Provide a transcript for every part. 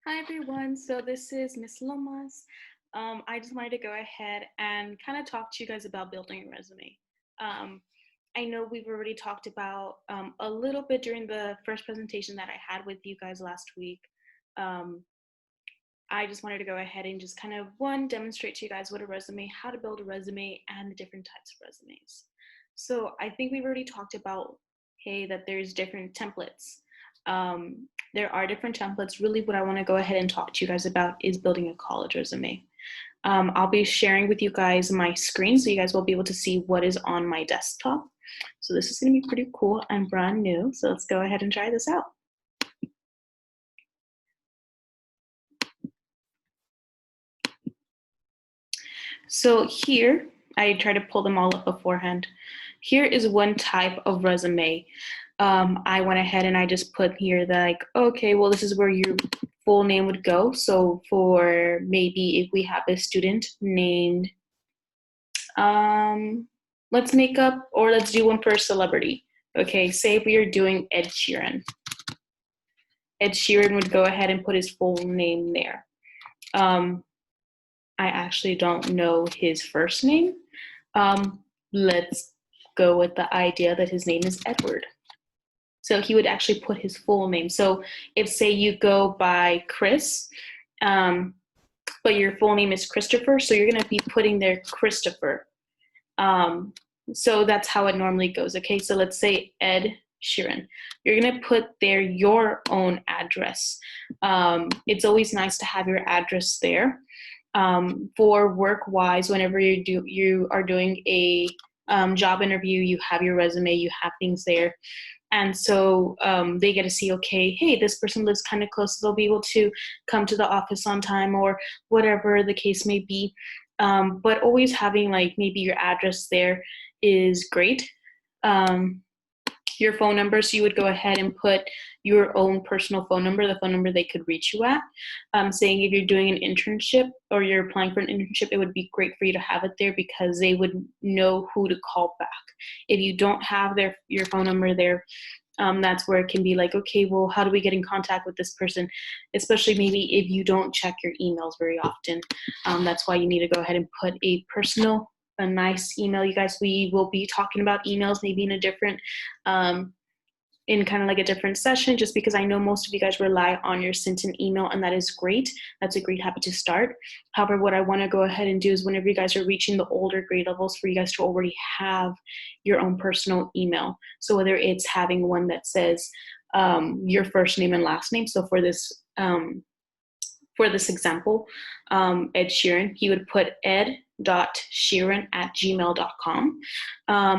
Hi everyone, so this is Miss Lomas. I just wanted to go ahead and kind of talk to you guys about building a resume. Um, I know we've already talked about a little bit during the first presentation that I had with you guys last week. Um, I just wanted to go ahead and just kind of demonstrate to you guys what a resume, how to build a resume, and the different types of resumes. So I think we've already talked about, hey, that there's different templates. There are different templates. Really, what I want to go ahead and talk to you guys about is building a college resume. I'll be sharing with you guys my screen so you guys will be able to see what is on my desktop. So this is going to be pretty cool and brand new. So let's go ahead and try this out. So here, I try to pull them all up beforehand. Here is one type of resume. I went ahead and I just put here that like, okay, well, this is where your full name would go. So for maybe if we have a student named, let's make up, or let's do one for a celebrity. Okay, say we are doing Ed Sheeran. Ed Sheeran would go ahead and put his full name there. I actually don't know his first name. Let's go with the idea that his name is Edward. So he would actually put his full name. So if say you go by Chris, but your full name is Christopher, so you're gonna be putting there Christopher. So that's how it normally goes. Okay, so let's say Ed Sheeran. You're gonna put there your own address. It's always nice to have your address there. For work-wise, whenever you are doing a job interview, you have your resume, you have things there. And so they get to see, okay, hey, this person lives kind of close, so they'll be able to come to the office on time or whatever the case may be. But always having like maybe your address there is great. Your phone number, so you would go ahead and put your own personal phone number, the phone number they could reach you at. Saying if you're doing an internship or you're applying for an internship, it would be great for you to have it there because they would know who to call back. If you don't have your phone number there, that's where it can be like, okay, well, how do we get in contact with this person? Especially maybe if you don't check your emails very often. That's why you need to go ahead and put a nice email. You guys, we will be talking about emails maybe in a different, in kind of like a different session, just because I know most of you guys rely on your sent an email, and that is great. That's a great habit to start. However, what I want to go ahead and do is whenever you guys are reaching the older grade levels, for you guys to already have your own personal email. So whether it's having one that says your first name and last name. So for this example, Ed Sheeran, he would put ed.sheeran@gmail.com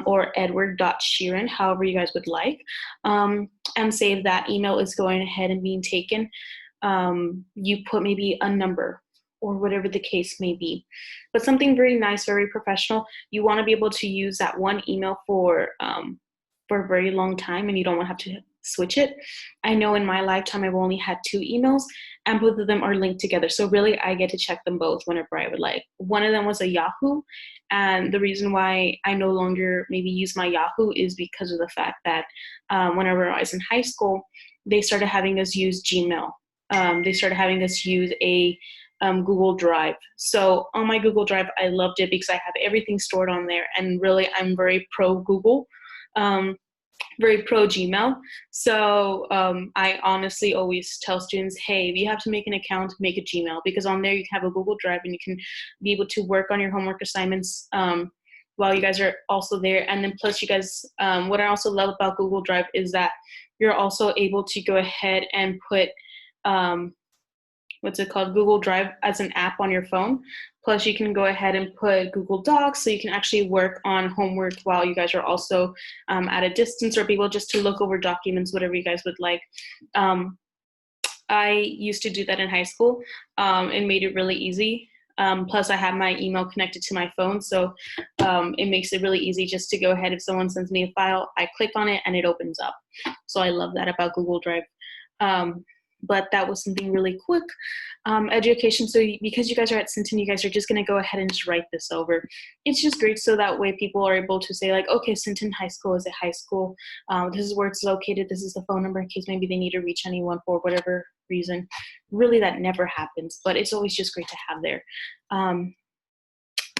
or edward.sheeran, however you guys would like, and say if that email is going ahead and being taken, you put maybe a number or whatever the case may be. But something very nice, very professional. You want to be able to use that one email for a very long time, and you don't want to have to switch it. I know in my lifetime I've only had 2 emails, and both of them are linked together. So really, I get to check them both whenever I would like. One of them was a Yahoo, and the reason why I no longer maybe use my Yahoo is because of the fact that whenever I was in high school, they started having us use Gmail. They started having us use a Google Drive. So on my Google Drive, I loved it because I have everything stored on there, and really, I'm very pro Google. Very pro Gmail. So I honestly always tell students, hey, if you have to make an account, make a Gmail, because on there you can have a Google Drive and you can be able to work on your homework assignments while you guys are also there. And then plus you guys, what I also love about Google Drive is that you're also able to go ahead and put what's it called, Google Drive as an app on your phone. Plus you can go ahead and put Google Docs, so you can actually work on homework while you guys are also at a distance, or be able just to look over documents, whatever you guys would like. I used to do that in high school. It made it really easy. Plus I have my email connected to my phone, so it makes it really easy just to go ahead. If someone sends me a file, I click on it and it opens up. So I love that about Google Drive. but that was something really quick. Education, so because you guys are at Sinton, you guys are just going to go ahead and just write this over. It's just great, so that way people are able to say like, okay, Sinton High School is a high school. This is where it's located. This is the phone number in case maybe they need to reach anyone for whatever reason. Really, that never happens, but it's always just great to have there.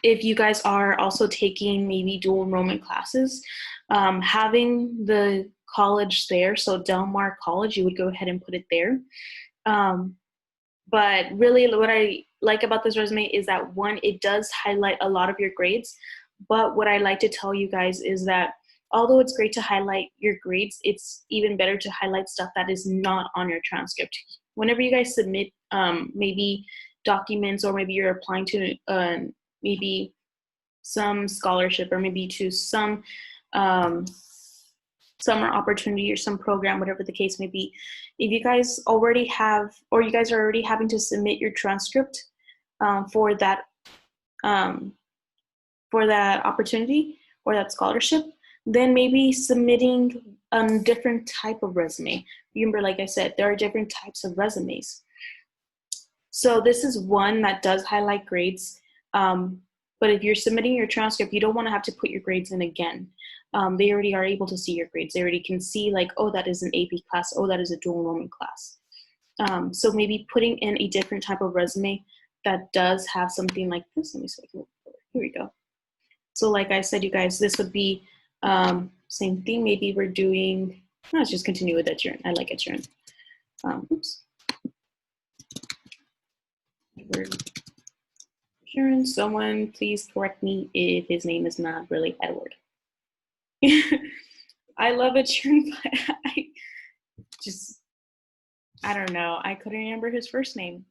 If you guys are also taking maybe dual enrollment classes, having the college there, so Del Mar College, you would go ahead and put it there. But really what I like about this resume is that, one, it does highlight a lot of your grades. But what I like to tell you guys is that although it's great to highlight your grades, it's even better to highlight stuff that is not on your transcript. Whenever you guys submit maybe documents, or maybe you're applying to maybe some scholarship, or maybe to some summer opportunity or some program, whatever the case may be, if you guys already have, or you guys are already having to submit your transcript for that opportunity or that scholarship, then maybe submitting a different type of resume. Remember, like I said, there are different types of resumes. So this is one that does highlight grades. But if you're submitting your transcript, you don't want to have to put your grades in again. They already are able to see your grades. They already can see like, oh, that is an AP class. Oh, that is a dual enrollment class. So maybe putting in a different type of resume that does have something like this. Let me see. Here we go. So like I said, you guys, this would be same thing. Maybe we're doing, let's just continue with Ed Sheeran. I like Ed Sheeran. Oops. Sheeran, someone please correct me if his name is not really Edward. I love Ed Sheeran, but I don't know. I couldn't remember his first name.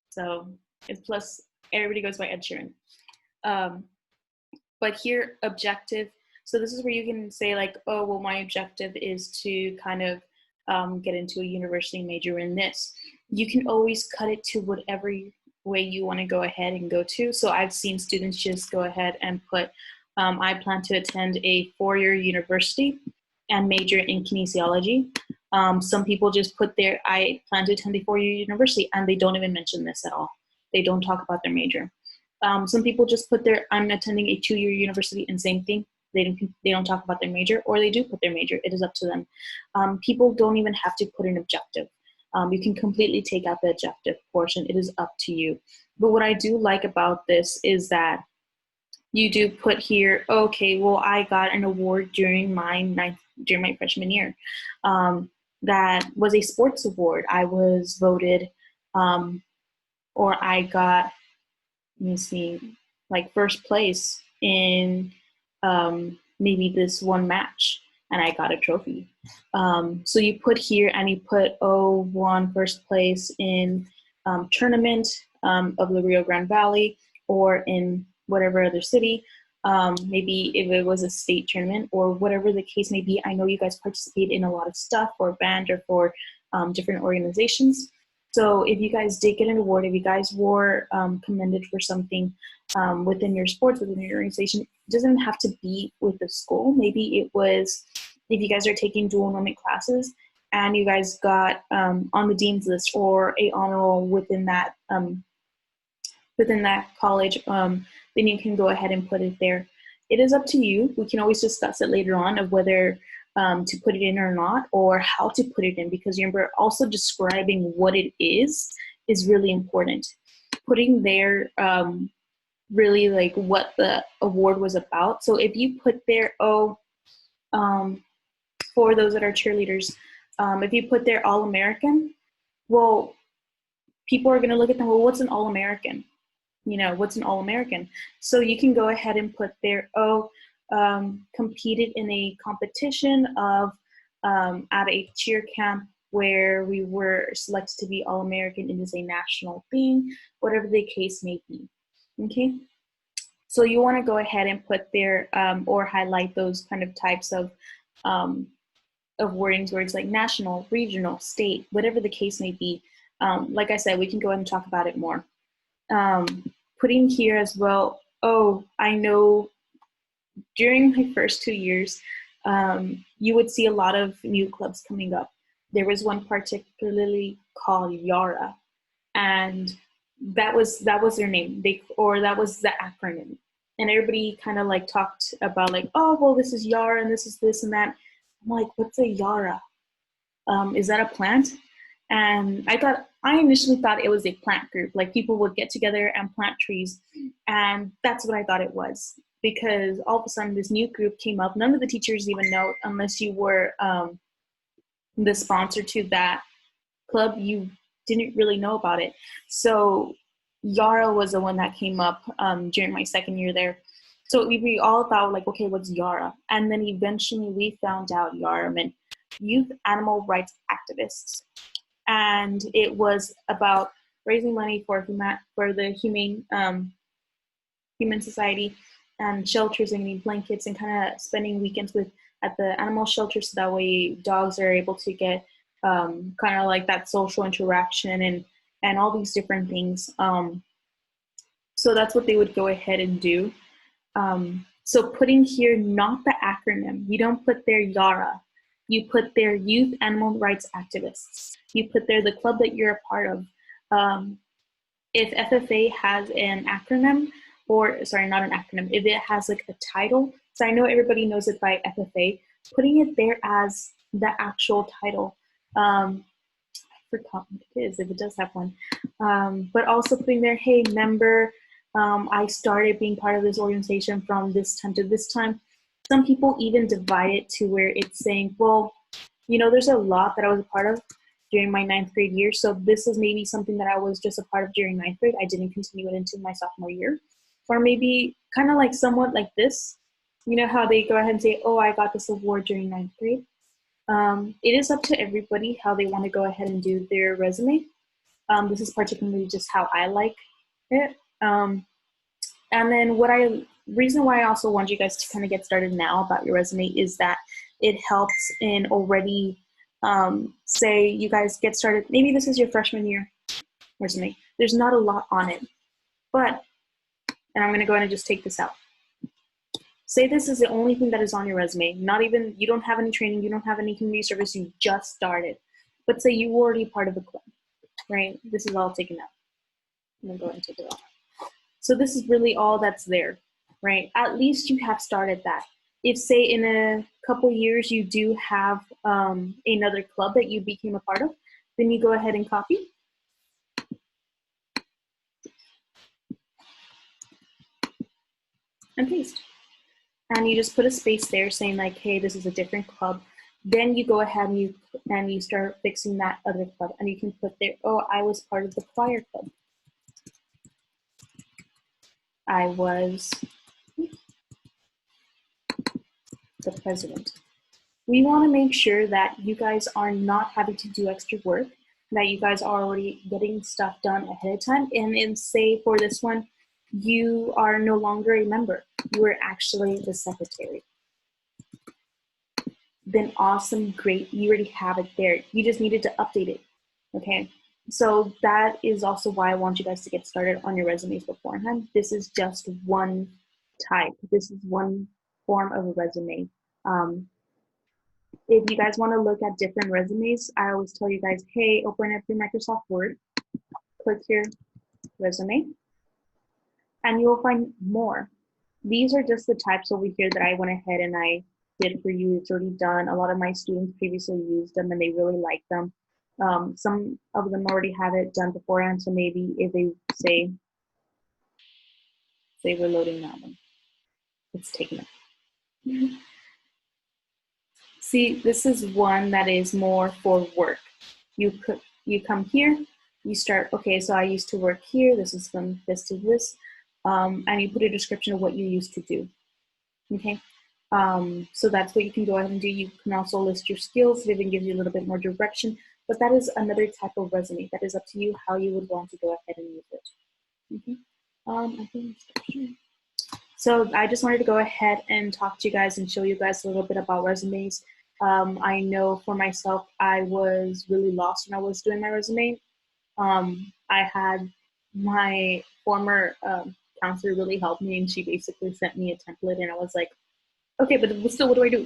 So it's, plus everybody goes by Ed Sheeran. But here, objective. So this is where you can say like, oh, well, my objective is to kind of get into a university major in this. You can always cut it to whatever way you want to go ahead and go to. So I've seen students just go ahead and put, I plan to attend a 4-year university and major in kinesiology. Some people just put their, I plan to attend a 4-year university, and they don't even mention this at all. They don't talk about their major. Some people just put their, I'm attending a 2-year university, and same thing. They don't talk about their major, or they do put their major. It is up to them. People don't even have to put an objective. You can completely take out the objective portion. It is up to you. But what I do like about this is that you do put here, okay, well, I got an award during my freshman year. That was a sports award. I was voted, or I got, let me see, like first place in maybe this one match, and I got a trophy. So you put here, and you put, oh, won first place in tournament of the Rio Grande Valley, or in whatever other city. Maybe if it was a state tournament, or whatever the case may be. I know you guys participate in a lot of stuff, for band, or for different organizations. So if you guys did get an award, if you guys were commended for something within your sports, within your organization, it doesn't have to be with the school. Maybe it was, if you guys are taking dual enrollment classes and you guys got on the dean's list, or a honor roll within that college, then you can go ahead and put it there. It is up to you. We can always discuss it later on of whether to put it in or not, or how to put it in, because remember, also describing what it is really important. Putting there really like what the award was about. So if you put there, for those that are cheerleaders, if you put there All-American, well, people are going to look at them, well, what's an All-American? You know, what's an All-American? So you can go ahead and put there, competed in a competition of at a cheer camp where we were selected to be All-American. It is a national thing, whatever the case may be. Okay, so you want to go ahead and put there or highlight those kind of types of wordings, words like national, regional, state, whatever the case may be. Like I said, we can go ahead and talk about it more. Putting here as well, I know during my first 2 years, you would see a lot of new clubs coming up. There was one particularly called Yara, and that was their name. That was the acronym, and everybody kind of like talked about like, oh well, this is Yara and this is this and that. I'm like, what's a Yara? Is that a plant? And I initially thought it was a plant group, like people would get together and plant trees, and that's what I thought it was. Because all of a sudden this new group came up. None of the teachers even know, unless you were the sponsor to that club, you didn't really know about it. So Yara was the one that came up during my second year there. So we all thought like, okay, what's Yara? And then eventually we found out Yara meant Youth Animal Rights Activists. And it was about raising money for the human society and shelters and getting blankets and kind of spending weekends at the animal shelter, so that way dogs are able to get kind of like that social interaction and all these different things. So that's what they would go ahead and do. So putting here not the acronym, you don't put their Yara, you put their Youth Animal Rights Activists. You put there the club that you're a part of. If FFA has an acronym, or sorry, not an acronym, if it has like a title, so I know everybody knows it by FFA, putting it there as the actual title. I forgot what it is, if it does have one. But also putting there, hey, member, I started being part of this organization from this time to this time. Some people even divide it to where it's saying, well, you know, there's a lot that I was a part of during my 9th grade year. So this is maybe something that I was just a part of during 9th grade. I didn't continue it into my sophomore year. Or maybe kind of like somewhat like this. You know how they go ahead and say, oh, I got this award during 9th grade. It is up to everybody how they want to go ahead and do their resume. This is particularly just how I like it. And then reason why I also want you guys to kind of get started now about your resume is that it helps in already, say you guys get started, maybe this is your freshman year resume. There's not a lot on it, but, and I'm going to go ahead and just take this out. Say this is the only thing that is on your resume, not even, you don't have any training, you don't have any community service, you just started. But say you were already part of the club, right? This is all taken out. I'm going to go ahead and take it off. So this is really all that's there, right? At least you have started that. If say in a couple years you do have another club that you became a part of, then you go ahead and copy. And paste. And you just put a space there saying like, hey, this is a different club. Then you go ahead and you start fixing that other club. And you can put there, oh, I was part of the choir club. I was the president. We want to make sure that you guys are not having to do extra work, that you guys are already getting stuff done ahead of time. And then say for this one, you are no longer a member. You are actually the secretary. Then awesome, great, you already have it there. You just needed to update it, okay? So that is also why I want you guys to get started on your resumes beforehand. This is just one type. This is one form of a resume. If you guys want to look at different resumes, I always tell you guys, hey, open up your Microsoft Word, click your resume, and you will find more. These are just the types over here that I went ahead and I did for you. It's already done. A lot of my students previously used them and they really like them. Some of them already have it done beforehand, so maybe if they say we're loading that one, it's taking it. See, this is one that is more for work. You come here, you start, okay, so I used to work here, this is from this to this, and you put a description of what you used to do, okay? So that's what you can go ahead and do. You can also list your skills, it even gives you a little bit more direction, but that is another type of resume. That is up to you how you would want to go ahead and use it. Okay. I think sure. So I just wanted to go ahead and talk to you guys and show you guys a little bit about resumes. I know for myself, I was really lost when I was doing my resume. I had my former counselor really help me, and she basically sent me a template, and I was like, okay, but still, what do I do?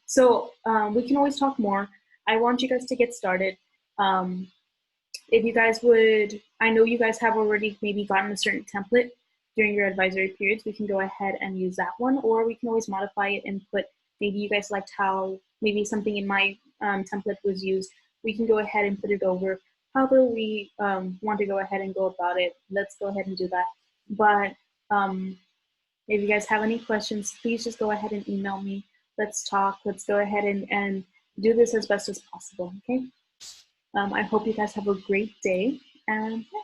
So we can always talk more. I want you guys to get started. If you guys would, I know you guys have already maybe gotten a certain template during your advisory periods. We can go ahead and use that one, or we can always modify it and put, maybe you guys liked how maybe something in my template was used. We can go ahead and put it over. However we want to go ahead and go about it, let's go ahead and do that. But if you guys have any questions, please just go ahead and email me. Let's talk. Let's go ahead and do this as best as possible, okay? I hope you guys have a great day, and yeah.